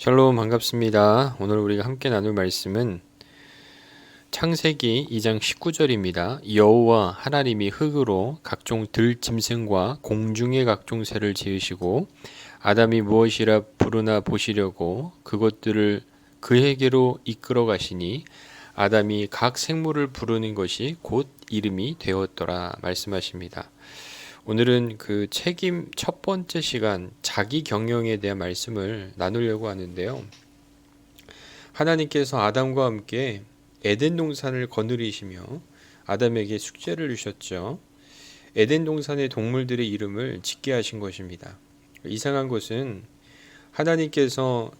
샬롬 반갑습니다. 오늘 우리가 함께 나눌 말씀은 창세기 2장 19절입니다. 여호와 하나님이 흙으로 각종 들짐승과 공중의 각종 새를 지으시고 아담이 무엇이라 부르나 보시려고 그것들을 그에게로 이끌어 가시니 아담이 각 생물을 부르는 것이 곧 이름이 되었더라 말씀하십니다. 오늘은 그 책임 첫 번째 시간 자기 경영에 대한 말씀을 나누려고 하는데요. 하나님께서 아담과 함께 에덴 동산을 거느리시며 아담에게 숙제를 주셨죠. 에덴 동산의 동물들의 이름을 짓게 하신 것입니다. 이상한 것은 하나님께서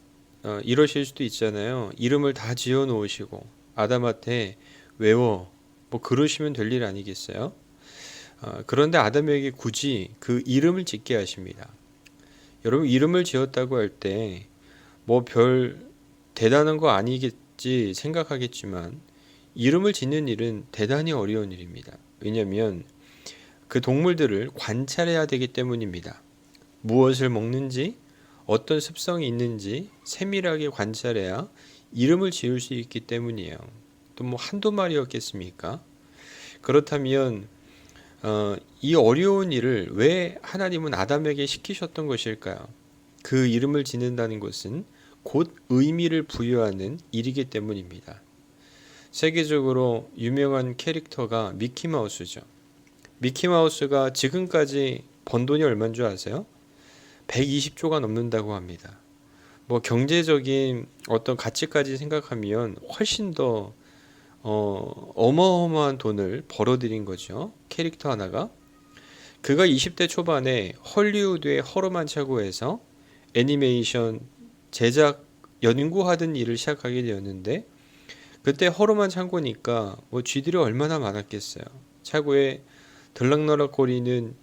이러실 수도 있잖아요. 이름을 다 지어 놓으시고 아담한테 외워 뭐 그러시면 될 일 아니겠어요? 그런데 아담에게 굳이 그 이름을 짓게 하십니다. 여러분 이름을 지었다고 할 때 뭐 별 대단한 거 아니겠지 생각하겠지만 이름을 짓는 일은 대단히 어려운 일입니다. 왜냐하면 그 동물들을 관찰해야 되기 때문입니다. 무엇을 먹는지 어떤 습성이 있는지 세밀하게 관찰해야 이름을 지을 수 있기 때문이에요. 또 뭐 한두 마리였겠습니까? 그렇다면 이 어려운 일을 왜 하나님은 아담에게 시키셨던 것일까요? 그 이름을 짓는다는 것은 곧 의미를 부여하는 일이기 때문입니다. 세계적으로 유명한 캐릭터가 미키마우스죠. 미키마우스가 지금까지 번 돈이 얼마인 줄 아세요? 120조가 넘는다고 합니다. 뭐 경제적인 어떤 가치까지 생각하면 훨씬 더 어마어마한 돈을 벌어들인 거죠. 캐릭터 하나가. 그가 20대 초반에 헐리우드의 허름한 차고에서 애니메이션 제작 연구하던 일을 시작하게 되었는데 그때 허름한 창고니까 뭐 쥐들이 얼마나 많았겠어요. 차고에 들락날락거리는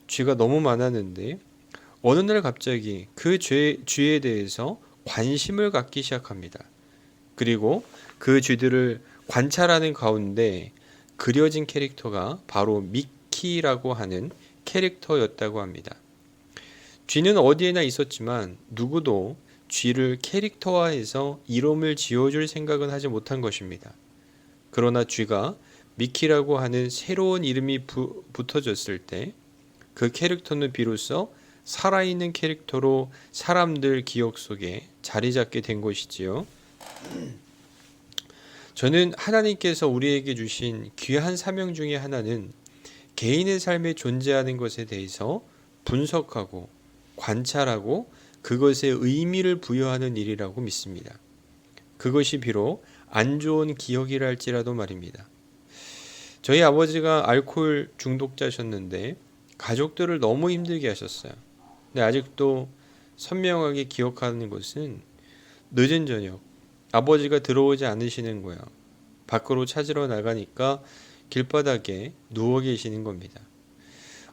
쥐가 너무 많았는데 어느 날 갑자기 그 쥐에 대해서 관심을 갖기 시작합니다. 그리고 그 쥐들을 관찰하는 가운데 그려진 캐릭터가 바로 미키라고 하는 캐릭터였다고 합니다. 쥐는 어디에나 있었지만 누구도 쥐를 캐릭터화해서 이름을 지어줄 생각은 하지 못한 것입니다. 그러나 쥐가 미키라고 하는 새로운 이름이 붙어졌을 때 그 캐릭터는 비로소 살아있는 캐릭터로 사람들 기억 속에 자리 잡게 된 것이지요. 저는 하나님께서 우리에게 주신 귀한 사명 중에 하나는 개인의 삶에 존재하는 것에 대해서 분석하고 관찰하고 그것에 의미를 부여하는 일이라고 믿습니다. 그것이 비록 안 좋은 기억이라 할지라도 말입니다. 저희 아버지가 알코올 중독자셨는데 가족들을 너무 힘들게 하셨어요. 근데 아직도 선명하게 기억하는 것은 늦은 저녁 아버지가 들어오지 않으시는 거예요. 밖으로 찾으러 나가니까 길바닥에 누워 계시는 겁니다.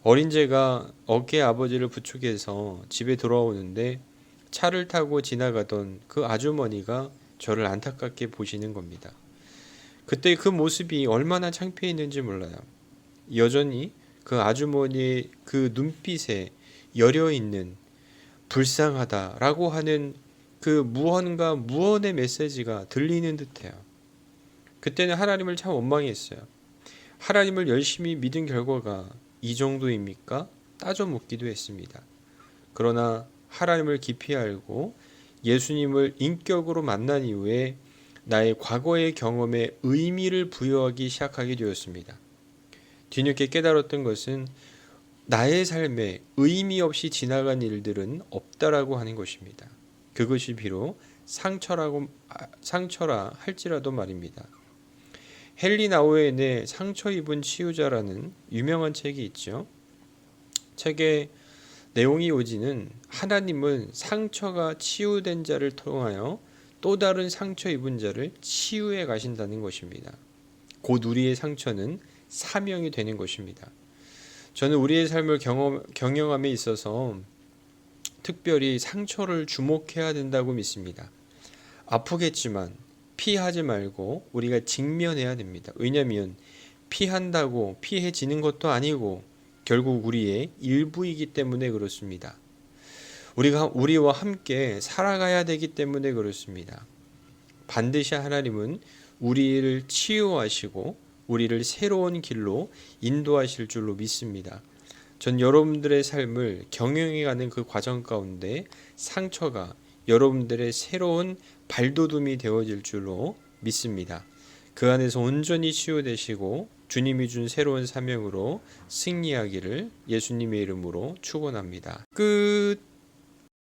어린 제가 어깨에 아버지를 부축해서 집에 돌아오는데 차를 타고 지나가던 그 아주머니가 저를 안타깝게 보시는 겁니다. 그때 그 모습이 얼마나 창피했는지 몰라요. 여전히 그 아주머니의 그 눈빛에 여려있는 불쌍하다라고 하는 그 무언가 무언의 메시지가 들리는 듯해요. 그때는 하나님을 참 원망했어요. 하나님을 열심히 믿은 결과가 이 정도입니까? 따져 묻기도 했습니다. 그러나 하나님을 깊이 알고 예수님을 인격으로 만난 이후에 나의 과거의 경험에 의미를 부여하기 시작하게 되었습니다. 뒤늦게 깨달았던 것은 나의 삶에 의미 없이 지나간 일들은 없다라고 하는 것입니다. 그것이 비록 상처라 할지라도 말입니다. 헨리 나우엔의 상처 입은 치유자라는 유명한 책이 있죠. 책의 내용이 오지는 하나님은 상처가 치유된 자를 통하여 또 다른 상처 입은 자를 치유해 가신다는 것입니다. 곧 우리의 상처는 사명이 되는 것입니다. 저는 우리의 삶을 경영함에 있어서 특별히 상처를 주목해야 된다고 믿습니다. 아프겠지만 피하지 말고 우리가 직면해야 됩니다. 왜냐하면 피한다고 피해지는 것도 아니고 결국 우리의 일부이기 때문에 그렇습니다. 우리와 함께 살아가야 되기 때문에 그렇습니다. 반드시 하나님은 우리를 치유하시고 우리를 새로운 길로 인도하실 줄로 믿습니다. 전 여러분들의 삶을 경영해가는 그 과정 가운데 상처가 여러분들의 새로운 발돋움이 되어질 줄로 믿습니다. 그 안에서 온전히 치유되시고 주님이 준 새로운 사명으로 승리하기를 예수님의 이름으로 축원합니다. 끝.